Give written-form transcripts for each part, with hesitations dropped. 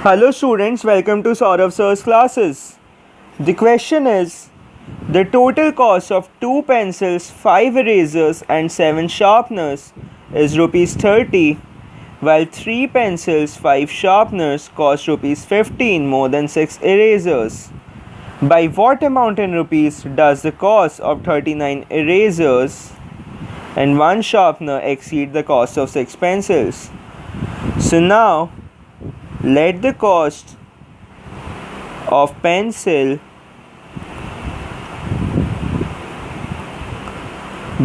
Hello students, welcome to SOURAV sir's classes. The question is, the total cost of 2 pencils, 5 erasers and 7 sharpeners is Rs 30, while 3 pencils, 5 sharpeners cost Rs 15 more than 6 erasers. By what amount in rupees does the cost of 39 erasers and 1 sharpener exceed the cost of 6 pencils? So now, let the cost of pencil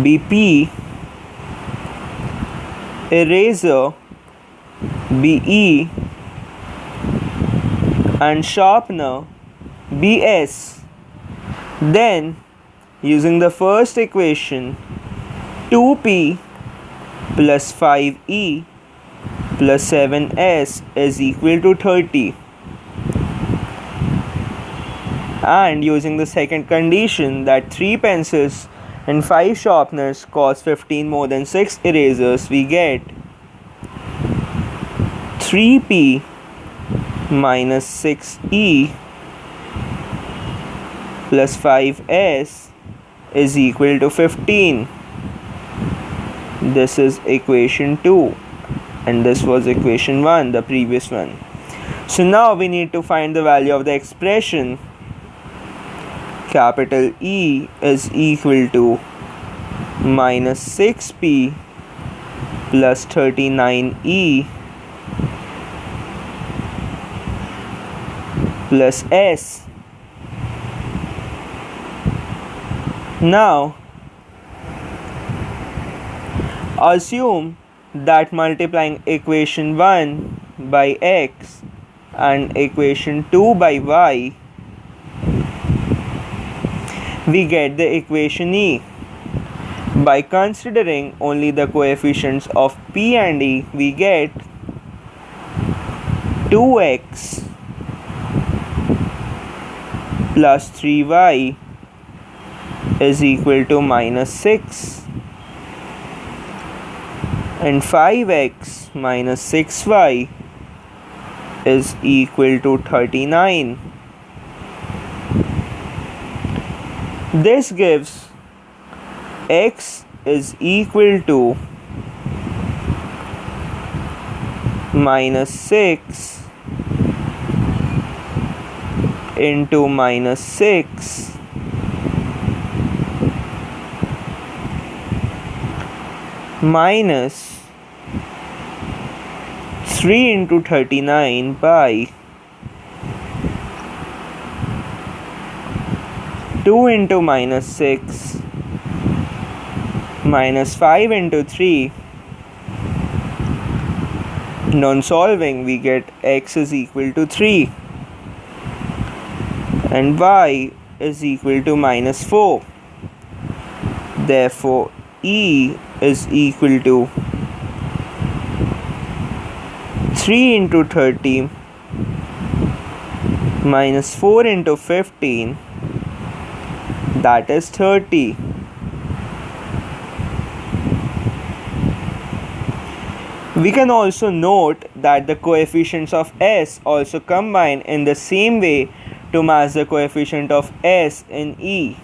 be P, eraser be E, and sharpener be S. Then, using the first equation, 2P plus 5E plus 7S is equal to 30, and using the second condition that 3 pencils and 5 sharpeners cost 15 more than 6 erasers, we get 3P minus 6E plus 5S is equal to 15. This is equation 2. And this was equation 1, the previous one. So now we need to find the value of the expression. Capital E is equal to minus 6P plus 39E plus S. Now, assume that multiplying equation 1 by x and equation 2 by y, we get the equation E. By considering only the coefficients of P and E, we get 2x plus 3y is equal to minus 6. And 5x minus 6y is equal to 39. This gives x is equal to minus 6 into minus 6 minus 3 into 39 by 2 into minus 6 minus 5 into 3. Non-solving, we get x is equal to 3 and y is equal to minus 4. Therefore, E is equal to 3 into 30 minus 4 into 15, that is 30. We can also note that the coefficients of S also combine in the same way to match the coefficient of S in E.